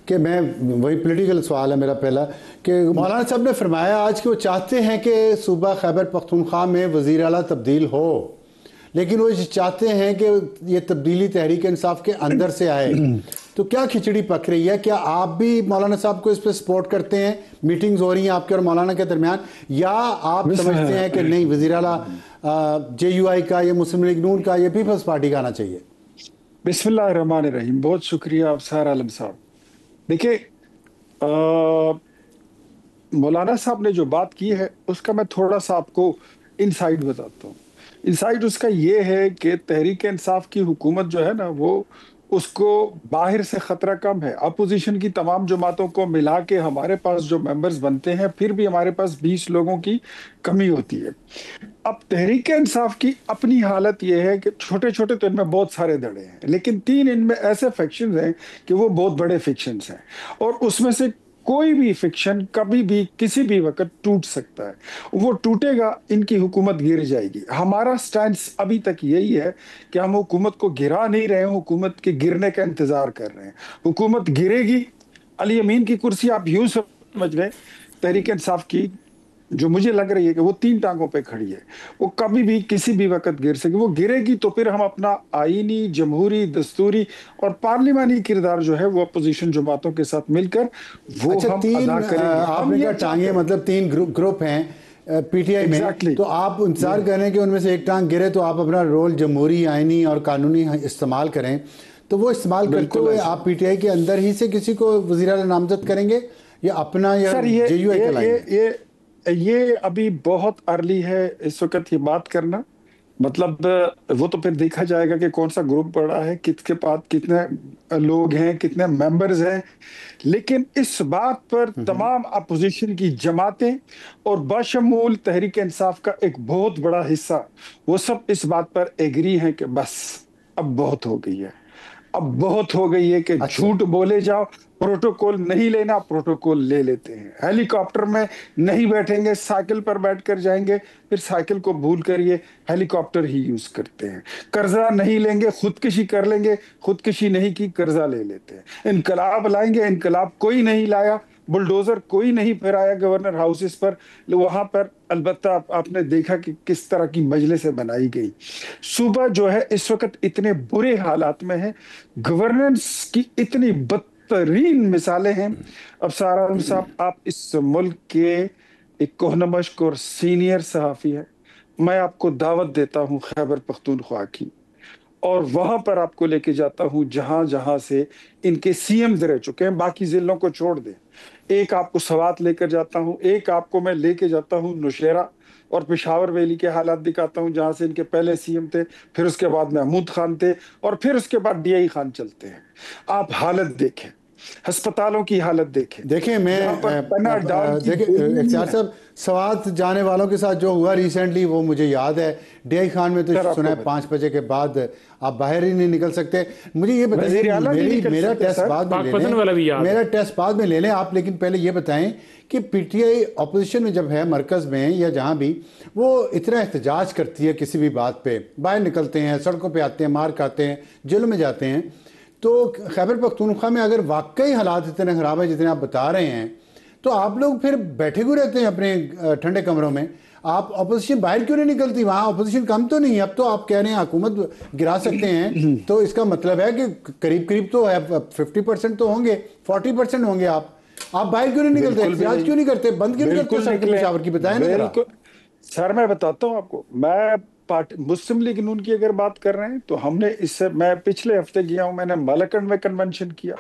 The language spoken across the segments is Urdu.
کہ میں وہی پولیٹیکل سوال ہے میرا پہلا کہ مولانا صاحب نے فرمایا آج کہ وہ چاہتے ہیں کہ صوبہ خیبر پختونخوا میں وزیر اعلیٰ تبدیل ہو، لیکن وہ چاہتے ہیں کہ یہ تبدیلی تحریک انصاف کے اندر سے آئے. تو کیا کھچڑی پک رہی ہے؟ کیا آپ بھی مولانا صاحب کو اس پہ سپورٹ کرتے ہیں؟ میٹنگز ہو رہی ہیں آپ کے اور مولانا کے درمیان، یا آپ سمجھتے ہیں کہ نہیں وزیر اعلیٰ جے یو آئی کا یا مسلم لیگ نون کا یا پیپلز پارٹی کا آنا چاہیے؟ بسم اللہ الرحمن الرحیم. بہت شکریہ افسار عالم صاحب. دیکھیں مولانا صاحب نے جو بات کی ہے اس کا میں تھوڑا سا آپ کو انسائٹ بتاتا ہوں. انسائٹ اس کا یہ ہے کہ تحریک انصاف کی حکومت جو ہے نا وہ اس کو باہر سے خطرہ کم ہے. اپوزیشن کی تمام جماعتوں کو ملا کے ہمارے پاس جو ممبرز بنتے ہیں پھر بھی ہمارے پاس 20 لوگوں کی کمی ہوتی ہے. اب تحریک انصاف کی اپنی حالت یہ ہے کہ چھوٹے چھوٹے تو ان میں بہت سارے دڑے ہیں، لیکن 3 ان میں ایسے فیکشنز ہیں کہ وہ بہت بڑے فیکشنز ہیں، اور اس میں سے کوئی بھی فکشن کبھی بھی کسی بھی وقت ٹوٹ سکتا ہے. وہ ٹوٹے گا، ان کی حکومت گر جائے گی. ہمارا سٹینس ابھی تک یہی ہے کہ ہم حکومت کو گرا نہیں رہے ہیں، حکومت کے گرنے کا انتظار کر رہے ہیں. حکومت گرے گی، علی امین کی کرسی آپ یوں سمجھ لیں تحریک انصاف کی جو مجھے لگ رہی ہے کہ وہ 3 ٹانگوں پہ کھڑی ہے، وہ کبھی بھی کسی بھی وقت گر سکے. وہ گرے گی تو پھر ہم اپنا آئینی، جمہوری، دستوری اور پارلیمانی کردار جو ہے وہ اپوزیشن جماعتوں کے ساتھ مل کر وہ اچھا، ہم 3 ادا کریں گے. آپ نے کہا ٹانگیں، مطلب 3 گروپ ہیں پی ٹی آئی میں، تو آپ انتظار کریں کہ ان میں سے ایک ٹانگ گرے تو آپ اپنا رول جمہوری، آئینی اور قانونی استعمال کریں. تو وہ استعمال کرتے ہوئے آپ پی ٹی آئی کے اندر ہی سے کسی کو وزیر اعلیٰ نامزد کریں گے یا اپنا یا جے یو آئی کا لائیں گے؟ یہ ابھی بہت ارلی ہے اس وقت یہ بات کرنا. مطلب وہ تو پھر دیکھا جائے گا کہ کون سا گروپ بڑا ہے، کس کے پاس کتنے لوگ ہیں، کتنے ممبرز ہیں. لیکن اس بات پر تمام اپوزیشن کی جماعتیں اور بشمول تحریک انصاف کا ایک بہت بڑا حصہ وہ سب اس بات پر ایگری ہیں کہ بس اب بہت ہو گئی ہے. اب بہت ہو گئی ہے کہ جھوٹ بولے جاؤ، پروٹوکول نہیں لینا، پروٹوکول لے لیتے ہیں. ہیلی کاپٹر میں نہیں بیٹھیں گے، سائیکل پر بیٹھ کر جائیں گے، پھر سائیکل کو بھول کر یہ ہیلی کاپٹر ہی یوز کرتے ہیں. قرضہ نہیں لیں گے، خودکشی کر لیں گے، خودکشی نہیں کی قرضہ لے لیتے ہیں. انقلاب لائیں گے، انقلاب کوئی نہیں لایا. بلڈوزر کوئی نہیں پھرایا گورنر ہاؤسز پر، وہاں پر البتہ آپ نے دیکھا کہ کس طرح کی مجلسیں بنائی گئی. صوبہ جو ہے اس وقت اتنے برے حالات میں ہے، گورننس کی اتنی بدترین مثالیں ہیں. اب سارا عالم صاحب آپ اس ملک کے ایک کوہ مشق اور سینئر صحافی ہیں، میں آپ کو دعوت دیتا ہوں خیبر پختونخوا کی، اور وہاں پر آپ کو لے کے جاتا ہوں جہاں جہاں سے ان کے سی ایمز رہ چکے ہیں. باقی ضلعوں کو چھوڑ دیں، ایک آپ کو سوات لے کر جاتا ہوں، ایک آپ کو میں لے کے جاتا ہوں نوشیرہ اور پشاور ویلی کے حالات دکھاتا ہوں جہاں سے ان کے پہلے سی ایم تھے، پھر اس کے بعد محمود خان تھے، اور پھر اس کے بعد ڈی آئی خان چلتے ہیں. آپ حالت دیکھیں، ہسپتالوں کی حالت دیکھیں. میں دیکھیں اختیار صاحب، سوات جانے والوں کے ساتھ جو ہوا ریسنٹلی وہ مجھے یاد ہے. ڈی آئی خان میں تو سنا ہے 5 بجے کے بعد آپ باہر ہی نہیں نکل سکتے. مجھے یہ بتائیے، میرا ٹیسٹ بعد میں لے لیں آپ، لیکن پہلے یہ بتائیں کہ پی ٹی آئی اپوزیشن میں جب ہے مرکز میں یا جہاں بھی، وہ اتنا احتجاج کرتی ہے کسی بھی بات پہ، باہر نکلتے ہیں، سڑکوں پہ آتے ہیں، مار کھاتے ہیں، جیلوں میں جاتے ہیں. تو خیبر پختونخوا میں اگر واقعی حالات اتنے خراب ہیں جتنے آپ بتا رہے ہیں، تو آپ لوگ پھر بیٹھے ہوئے رہتے ہیں اپنے ٹھنڈے کمروں میں. آپ اپوزیشن باہر کیوں نہیں نکلتی؟ وہاں اپوزیشن کم تو نہیں؟ اب تو آپ کہہ رہے ہیں حکومت گرا سکتے ہیں، تو اس کا مطلب ہے کہ قریب تو ہے 50% تو ہوں گے، 40% ہوں گے. آپ باہر کیوں نہیں نکلتے؟ احتجاج کیوں نہیں کرتے؟ بند کیوں نہیں کرتے سڑکیں پشاور کی؟ بتائیں نا ذرا. سر میں بتاتا ہوں آپ کو، میں مسلم لیگ نون کی اگر بات کر رہے ہیں تو ہم نے اس سے، میں پچھلے ہفتے گیا ہوں، میں نے مالکنڈ میں کنونشن کیا،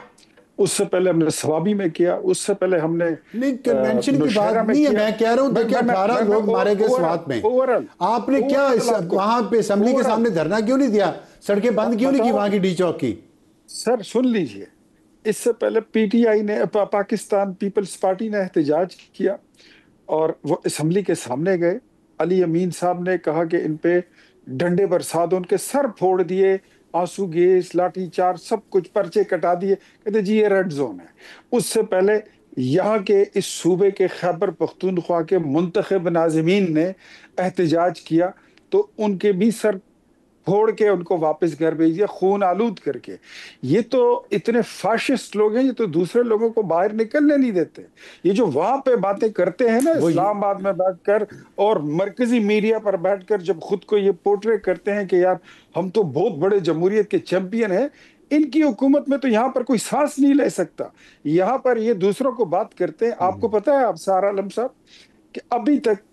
اس سے پہلے ہم نے سوابی میں کیا، اس سے پہلے ہم نے نہیں کنونشن کی بات نہیں ہے، میں کہہ رہا ہوں دیکھیں 18 لوگ مارے گئے سوات میں. آپ نے کیا وہاں پہ اسمبلی کے سامنے دھرنا کیوں نہیں دیا؟ سڑکیں بند کیوں نہیں کی وہاں کی ڈی چوک کی؟ سر سن لیجئے، اس سے پہلے پی ٹی آئی نے، پاکستان پیپلز پارٹی نے احتجاج کیا اور وہ اسمبلی کے سامنے گئے. علی امین صاحب نے کہا کہ ان پہ ڈنڈے برسا دو، ان کے سر پھوڑ دیے، آنسو گیس، لاٹھی چارج، سب کچھ، پرچے کٹا دیے. کہتے جی یہ ریڈ زون ہے. اس سے پہلے یہاں کے اس صوبے کے خیبر پختونخوا کے منتخب ناظمین نے احتجاج کیا تو ان کے بھی سر پھوڑ کے ان کو واپس گھر بھیج دیا، خون آلود کر کے. یہ تو اتنے فاشسٹ لوگ ہیں، یہ تو دوسرے لوگوں کو باہر نکلنے نہیں دیتے. یہ جو وہاں پہ باتیں کرتے ہیں نا اسلام آباد میں بیٹھ کر اور مرکزی میڈیا پر بیٹھ کر، جب خود کو یہ پورٹری کرتے ہیں کہ یار ہم تو بہت بڑے جمہوریت کے چیمپئن ہیں، ان کی حکومت میں تو یہاں پر کوئی سانس نہیں لے سکتا. یہاں پر یہ دوسروں کو بات کرتے ہیں. آپ کو پتا ہے ابصار عالم صاحب کہ ابھی تک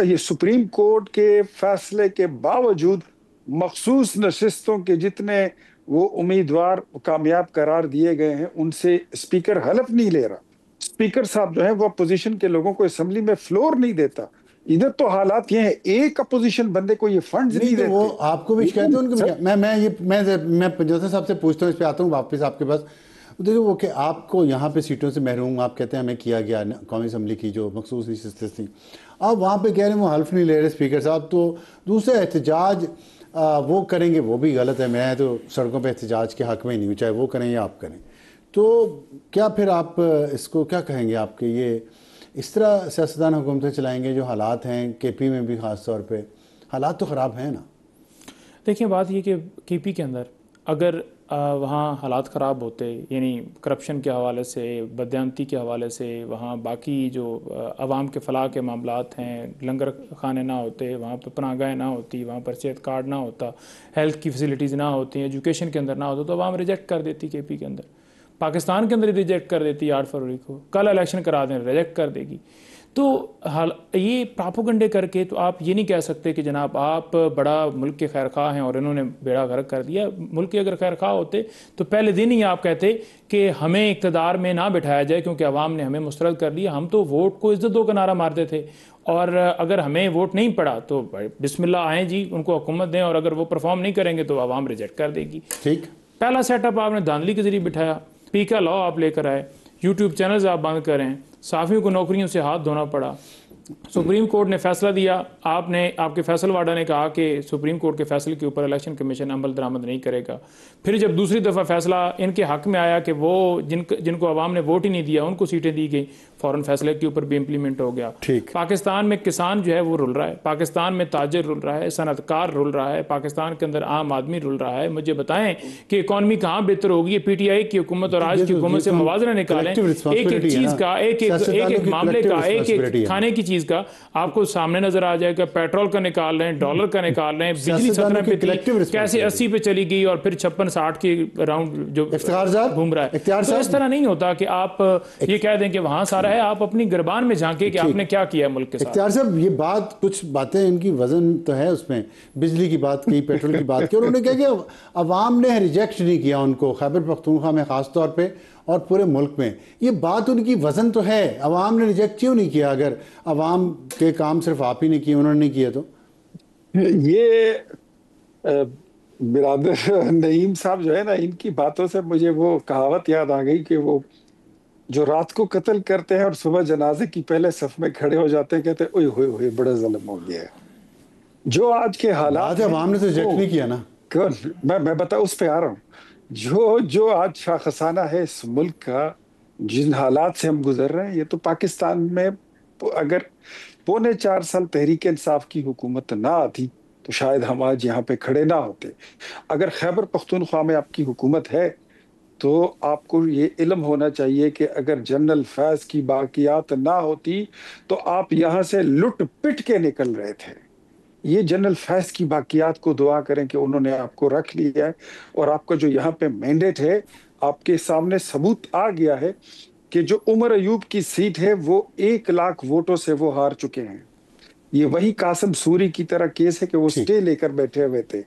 یہ سپریم کورٹ کے فیصلے کے باوجود مخصوص نشستوں کے جتنے وہ امیدوار کامیاب قرار دیے گئے ہیں ان سے اسپیکر حلف نہیں لے رہا. اسپیکر صاحب جو ہے وہ اپوزیشن کے لوگوں کو اسمبلی میں فلور نہیں دیتا. ادھر تو حالات یہ ہیں ایک اپوزیشن بندے کو یہ فنڈز نہیں دیتے. وہ آپ کو بھی شکایت ہے ان کو. میں پنجوتر صاحب سے پوچھتا ہوں، اس پہ آتا ہوں واپس آپ کے پاس. دیکھیں وہ کہ آپ کو یہاں پہ سیٹوں سے محروم آپ کہتے ہیں ہمیں کیا گیا قومی اسمبلی کی جو مخصوص نشستیں تھیں، آپ وہاں پہ کہہ رہے ہیں وہ حلف نہیں لے رہے اسپیکر صاحب. تو دوسرا احتجاج وہ کریں گے وہ بھی غلط ہے. میں تو سڑکوں پہ احتجاج کے حق میں ہی نہیں ہوں، چاہے وہ کریں یا آپ کریں. تو کیا پھر آپ اس کو کیا کہیں گے؟ آپ کے یہ اس طرح سیاستدان حکومتیں چلائیں گے جو حالات ہیں کے پی میں بھی خاص طور پہ حالات تو خراب ہیں نا. دیکھیں بات یہ کہ کے پی کے اندر اگر وہاں حالات خراب ہوتے، یعنی کرپشن کے حوالے سے، بددیانتی کے حوالے سے، وہاں باقی جو عوام کے فلاح کے معاملات ہیں، لنگر خانے نہ ہوتے، وہاں پہ پناہ گاہیں نہ ہوتی، وہاں پر صحت کارڈ نہ ہوتا، ہیلتھ کی فیسلٹیز نہ ہوتی، ایجوکیشن کے اندر نہ ہوتا، تو عوام ریجیکٹ کر دیتی کے پی کے اندر. پاکستان کے اندر ریجیکٹ کر دیتی 8 فروری کو. کل الیکشن کرا دیں ریجیکٹ کر دے گی. تو یہ پراپوگنڈے کر کے تو آپ یہ نہیں کہہ سکتے کہ جناب آپ بڑا ملک کے خیر خواہ ہیں اور انہوں نے بیڑا غرق کر دیا. ملک کے اگر خیر خواہ ہوتے تو پہلے دن ہی آپ کہتے کہ ہمیں اقتدار میں نہ بٹھایا جائے کیونکہ عوام نے ہمیں مسترد کر دیا. ہم تو ووٹ کو عزت دو کا نعرہ مارتے تھے، اور اگر ہمیں ووٹ نہیں پڑا تو بسم اللہ آئیں جی ان کو حکومت دیں، اور اگر وہ پرفارم نہیں کریں گے تو عوام ریجیکٹ کر دے گی. ٹھیک. پہلا سیٹ اپ آپ نے دھاندلی کے ذریعے بٹھایا، پی کا لا آپ لے کر آئے، یوٹیوب چینلز آپ بند کریں، صحافیوں کو نوکریوں سے ہاتھ دھونا پڑا. سپریم کورٹ نے فیصلہ دیا، آپ کے فیصل وارڈا نے کہا کہ سپریم کورٹ کے فیصلے کے اوپر الیکشن کمیشن عمل درآمد نہیں کرے گا. پھر جب دوسری دفعہ فیصلہ ان کے حق میں آیا کہ وہ جن کو عوام نے ووٹ ہی نہیں دیا ان کو سیٹیں دی گئی، فوراً فیصلے کے اوپر بھی امپلیمنٹ ہو گیا. پاکستان میں کسان جو ہے وہ رول رہا ہے، پاکستان میں تاجر رول رہا ہے، صنعت کار رول رہا ہے، پاکستان کے اندر عام آدمی رول رہا ہے. مجھے بتائیں کہ اکانومی کہاں بہتر ہوگی؟ پی ٹی آئی کی حکومت اور آج کی حکومت سے موازنہ نکالیں، ایک ایک چیز کا، ایک ایک معاملے کا، ایک ایک کھانے کی چیز کا آپ کو سامنے نظر آ جائے گا. پیٹرول کا نکال لیں، ڈالر کا نکال لیں، بجلی 17 پہ تھی کیسے 80 پہ چلی گئی اور پھر 56-60 کی راؤنڈ جو گھوم رہا ہے. تو اس طرح نہیں ہوتا کہ آپ یہ کہہ دیں کہ وہاں سارا ہے، آپ اپنی گربان میں جھانکے کہ آپ نے کیا کیا ملک کے ساتھ. اختیار صاحب یہ بات کچھ باتیں ان کی وزن تو ہے اس میں، بجلی کی بات کی، پیٹرول کی بات کی، اور انہوں نے کہا کہ عوام نے ریجیکٹ نہیں کیا ان کو، خیبر پختونخوا میں خاص طور پہ اور پورے ملک میں. یہ بات ان کی وزن تو ہے، عوام نے ریجیکٹ کیوں نہیں کیا؟ اگر عوام کے کام صرف آپ ہی نے کیے، انہوں نے نہیں کیا تو یہ برادر نعیم صاحب جو ہے نا، ان کی باتوں سے مجھے وہ کہاوت یاد آ گئی کہ وہ جو رات کو قتل کرتے ہیں اور صبح جنازے کی پہلے صف میں کھڑے ہو جاتے ہیں، کہتے ہیں اوئے ہوئے ہوئے بڑا ظلم ہو گیا ہے. جو آج کے حالات عوام نے تو ریجیکٹ نہیں کیا نا. میں بتا اس پہ آ رہا ہوں. جو آج شاخسانہ ہے اس ملک کا، جن حالات سے ہم گزر رہے ہیں، یہ تو پاکستان میں اگر 4.25 سال تحریک انصاف کی حکومت نہ آتی تو شاید ہم آج یہاں پہ کھڑے نہ ہوتے. اگر خیبر پختونخوا میں آپ کی حکومت ہے تو آپ کو یہ علم ہونا چاہیے کہ اگر جنرل فیض کی باقیات نہ ہوتی تو آپ یہاں سے لٹ پٹ کے نکل رہے تھے. یہ جنرل فیض کی باقیات کو دعا کریں کہ انہوں نے آپ کو رکھ لیا ہے، اور آپ کا جو یہاں پہ مینڈیٹ ہے، آپ کے سامنے ثبوت آ گیا ہے کہ جو عمر ایوب کی سیٹ ہے وہ 1 لاکھ ووٹوں سے وہ ہار چکے ہیں. یہ وہی قاسم سوری کی طرح کیس ہے کہ وہ سٹے لے کر بیٹھے ہوئے تھے،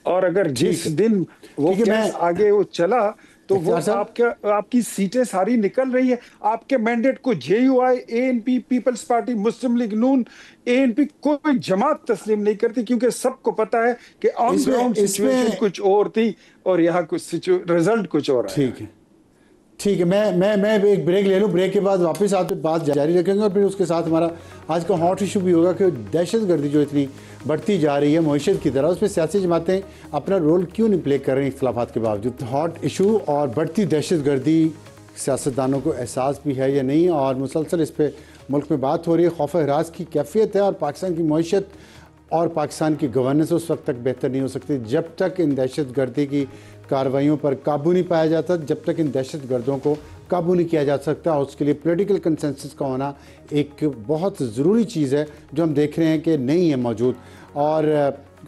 اور اگر جس دن وہ کیس آگے وہ چلا تو وہ آپ کی سیٹیں ساری نکل رہی ہیں. آپ کے مینڈیٹ کو J U I, A N P, Peoples Party, Muslim League نون، اے این پی کوئی جماعت تسلیم نہیں کرتی، کیونکہ سب کو پتا ہے کہ آن گراؤنڈ سچویشن کچھ اور تھی اور یہاں کچھ رزلٹ کچھ اور ہے. ٹھیک ہے. میں ایک بریک لے لوں، بریک کے بعد واپس آتے بات جاری رکھیں گے، اور پھر اس کے ساتھ ہمارا آج کا ہاٹ ایشو بھی ہوگا کہ دہشت گردی جو اتنی بڑھتی جا رہی ہے معیشت کی طرح، اس پہ سیاسی جماعتیں اپنا رول کیوں نہیں پلے کر رہی اختلافات کے باوجود. ہاٹ ایشو اور بڑھتی دہشت گردی سیاستدانوں کو احساس بھی ہے یا نہیں، اور مسلسل اس پہ ملک میں بات ہو رہی ہے. خوف و ہراس کی کیفیت ہے، اور پاکستان کی معیشت اور پاکستان کی گورننس اس وقت تک بہتر نہیں ہو سکتی جب تک ان دہشت گردی کی کارروائیوں پر قابو نہیں پایا جاتا، جب تک ان دہشت گردوں کو قابو نہیں کیا جا سکتا. اور اس کے لیے پولیٹیکل کنسنسس کا ہونا ایک بہت ضروری چیز ہے جو ہم دیکھ رہے ہیں کہ نہیں ہے موجود. اور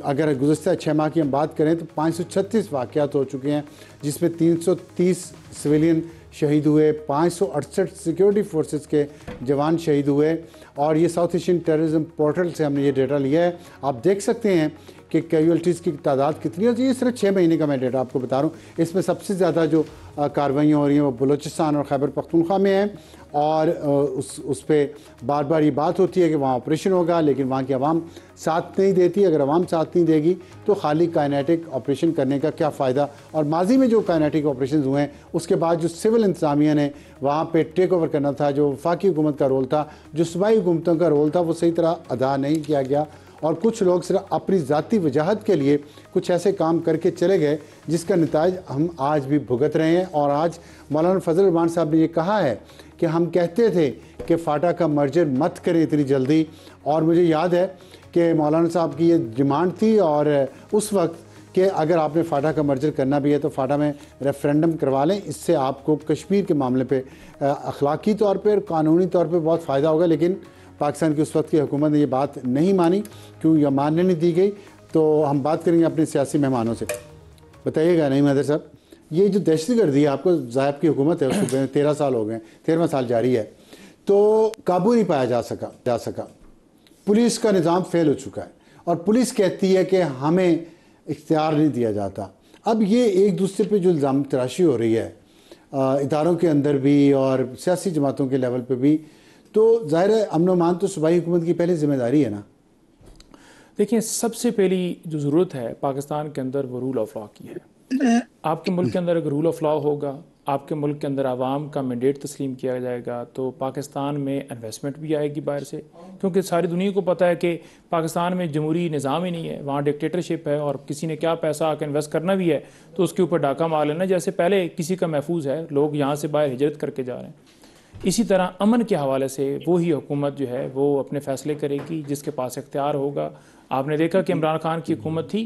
اگر گزشتہ 6 ماہ کی ہم بات کریں تو 536 واقعات ہو چکے ہیں جس میں 330 سویلین شہید ہوئے، 568 سیکیورٹی فورسز کے جوان شہید ہوئے. اور یہ ساؤتھ ایشین ٹیررزم پورٹل سے ہم نے یہ ڈیٹا لیا ہے. آپ دیکھ سکتے ہیں کہ کیجویلٹیز کی تعداد کتنی ہوتی ہے. یہ صرف 6 مہینے کا میں ڈیٹا آپ کو بتا رہا ہوں. اس میں سب سے زیادہ جو کارروائیاں ہو رہی ہیں وہ بلوچستان اور خیبر پختونخوا میں ہیں. اور اس پہ بار بار یہ بات ہوتی ہے کہ وہاں آپریشن ہوگا، لیکن وہاں کی عوام ساتھ نہیں دیتی. اگر عوام ساتھ نہیں دے گی تو خالی کائنیٹک آپریشن کرنے کا کیا فائدہ. اور ماضی میں جو کائنیٹک آپریشنز ہوئے ہیں اس کے بعد جو سول انتظامیہ نے وہاں پہ ٹیک اوور کرنا تھا، جو وفاقی حکومت کا رول تھا، جو صوبائی حکومتوں کا رول تھا، وہ صحیح طرح ادا نہیں کیا گیا. اور کچھ لوگ صرف اپنی ذاتی وجاہت کے لیے کچھ ایسے کام کر کے چلے گئے جس کا نتائج ہم آج بھی بھگت رہے ہیں. اور آج مولانا فضل الرحمان صاحب نے یہ کہا ہے کہ ہم کہتے تھے کہ فاٹا کا مرجر مت کریں اتنی جلدی. اور مجھے یاد ہے کہ مولانا صاحب کی یہ ڈیمانڈ تھی اور اس وقت کہ اگر آپ نے فاٹا کا مرجر کرنا بھی ہے تو فاٹا میں ریفرینڈم کروا لیں. اس سے آپ کو کشمیر کے معاملے پہ اخلاقی طور پہ اور قانونی طور پہ بہت فائدہ ہوگا. لیکن پاکستان کی اس وقت کی حکومت نے یہ بات نہیں مانی. کیوں یہ ماننے نہیں دی گئی؟ تو ہم بات کریں گے اپنے سیاسی مہمانوں سے. بتائیے گا نہیں مہدر صاحب، یہ جو دہشت گردی ہے آپ کو زائب کی حکومت ہے اس صوبے میں 13 سال ہو گئے، 13واں سال جاری ہے، تو قابو نہیں پایا جا سکا. پولیس کا نظام فیل ہو چکا ہے اور پولیس کہتی ہے کہ ہمیں اختیار نہیں دیا جاتا. اب یہ ایک دوسرے پہ جو الزام تراشی ہو رہی ہے اداروں کے اندر بھی اور سیاسی جماعتوں کے لیول پہ بھی، تو ظاہر ہے امن و امان تو صوبائی حکومت کی پہلی ذمہ داری ہے نا. دیکھیں، سب سے پہلی جو ضرورت ہے پاکستان کے اندر وہ رول آف لا کی ہے. آپ کے ملک کے اندر اگر رول آف لا ہوگا، آپ کے ملک کے اندر عوام کا مینڈیٹ تسلیم کیا جائے گا، تو پاکستان میں انویسٹمنٹ بھی آئے گی باہر سے. کیونکہ ساری دنیا کو پتہ ہے کہ پاکستان میں جمہوری نظام ہی نہیں ہے، وہاں ڈکٹیٹرشپ ہے، اور کسی نے کیا پیسہ آ کے انویسٹ کرنا بھی ہے تو اس کے اوپر ڈاکہ مار لینا. جیسے پہلے کسی کا محفوظ ہے، لوگ یہاں سے باہر ہجرت کر کے جا رہے ہیں. اسی طرح امن کے حوالے سے وہی حکومت جو ہے وہ اپنے فیصلے کرے گی جس کے پاس اختیار ہوگا. آپ نے دیکھا کہ عمران خان کی حکومت تھی،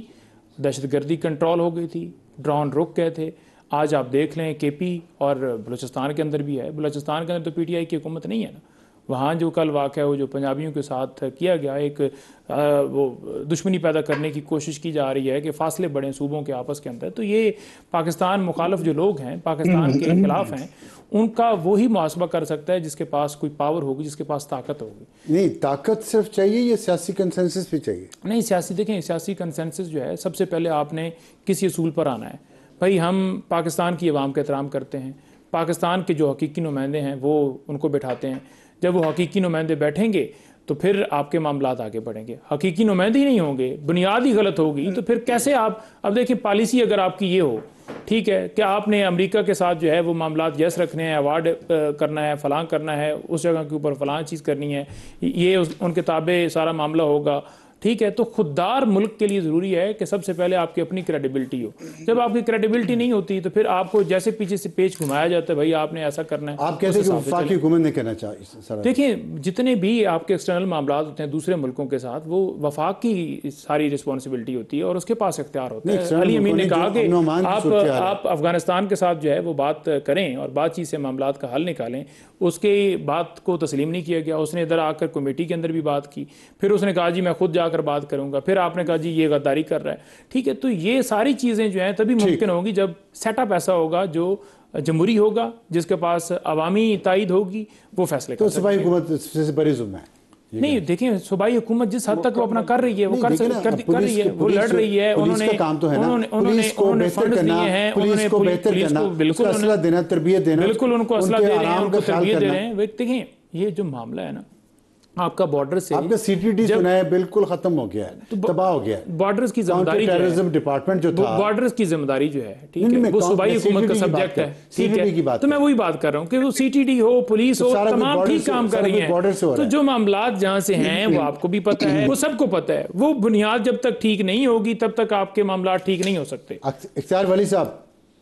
دہشت گردی کنٹرول ہو گئی تھی، ڈرون رک گئے تھے. آج آپ دیکھ لیں کے پی اور بلوچستان کے اندر بھی ہے. بلوچستان کے اندر تو پی ٹی آئی کی حکومت نہیں ہے نا. وہاں جو کل واقعہ وہ جو پنجابیوں کے ساتھ کیا گیا، ایک وہ دشمنی پیدا کرنے کی کوشش کی جا رہی ہے کہ فاصلے بڑھیں صوبوں کے آپس کے اندر. تو یہ پاکستان مخالف جو لوگ ہیں، پاکستان کے خلاف ہیں، ان کا وہی محاسبہ کر سکتا ہے جس کے پاس کوئی پاور ہوگی، جس کے پاس طاقت ہوگی. نہیں، طاقت صرف چاہیے یا سیاسی کنسنسس بھی چاہیے؟ نہیں، دیکھیں سیاسی کنسنسس جو ہے سب سے پہلے آپ نے کسی اصول پر آنا ہے. بھائی ہم پاکستان کی عوام کا احترام کرتے ہیں، پاکستان کے جو حقیقی نمائندے ہیں وہ ان کو بٹھاتے ہیں. جب وہ حقیقی نمائندے بیٹھیں گے تو پھر آپ کے معاملات آگے بڑھیں گے. حقیقی نمائندے ہی نہیں ہوں گے، بنیاد ہی غلط ہوگی، تو پھر کیسے آپ اب دیکھیں پالیسی اگر آپ کی یہ ہو، ٹھیک ہے کہ آپ نے امریکہ کے ساتھ جو ہے وہ معاملات یس رکھنے ہیں، ایوارڈ کرنا ہے، فلاں کرنا ہے، اس جگہ کے اوپر فلاں چیز کرنی ہے، یہ ان کے تابع سارا معاملہ ہوگا، ٹھیک ہے، تو خوددار ملک کے لیے ضروری ہے کہ سب سے پہلے آپ کی اپنی کریڈیبلٹی ہو. جب آپ کی کریڈیبلٹی نہیں ہوتی تو پھر آپ کو جیسے پیچھے سے پیچ گھمایا جاتا ہے، بھائی آپ نے ایسا کرنا ہے. آپ کہتے ہیں کہ وفاقی حکومت نے کہنا چاہیے. دیکھیں جتنے بھی آپ کے ایکسٹرنل معاملات ہوتے ہیں دوسرے ملکوں کے ساتھ، وہ وفاق کی ساری رسپانسبلٹی ہوتی ہے اور اس کے پاس اختیار ہوتا ہے. علی امین نے کہا کہ آپ افغانستان کے ساتھ جو ہے وہ بات کریں اور بات چیت سے معاملات کا حل نکالیں. اس کی بات کو تسلیم نہیں کیا گیا. اس نے ادھر آ کر کمیٹی کے اندر بھی بات کی، پھر اس نے کہا جی میں خود جا کر بات کروں گا، پھر آپ نے کہا جی یہ غداری کر رہا ہے. ٹھیک ہے، تو یہ ساری چیزیں جو ہیں تبھی ممکن ہوگی جب سیٹ اپ ایسا ہوگا جو جمہوری ہوگا، جس کے پاس عوامی تائید ہوگی، وہ فیصلے تو صوبائی حکومت سے بڑی ذمہ ہے. نہیں دیکھیں صوبائی حکومت جس حد تک وہ اپنا کر رہی ہے، وہ کر رہی ہے، وہ لڑ رہی ہے. انہوں نے فنڈز دیے ہیں، پولیس کو بہتر کرنا، بالکل اسلحہ دینا، تربیت دینا، بالکل ان کو اسلحہ دے رہے ہیں، ان کو تربیت دے رہے ہیں. دیکھیں یہ جو معاملہ ہے نا آپ کا بارڈر سے، آپ کا سی ٹی ڈی جو ہے بالکل ختم ہو گیا ہے، تباہ ہو گیا ہے. بارڈرز کی ذمہ داری ٹیررزم ڈپارٹمنٹ جو تھا، بارڈرز کی ذمہ داری جو ہے، ٹھیک ہے، وہ صوبائی حکومت کا سبجیکٹ ہے. ٹھیک ہے، تو میں وہی بات کر رہا ہوں کہ وہ سی ٹی ڈی ہو، پولیس ہو، تمام ٹھیک کام کر رہی ہیں. تو جو معاملات جہاں سے ہیں وہ آپ کو بھی پتہ ہے، وہ سب کو پتہ ہے. وہ بنیاد جب تک ٹھیک نہیں ہوگی تب تک آپ کے معاملات ٹھیک نہیں ہو سکتے. اختیار ولی صاحب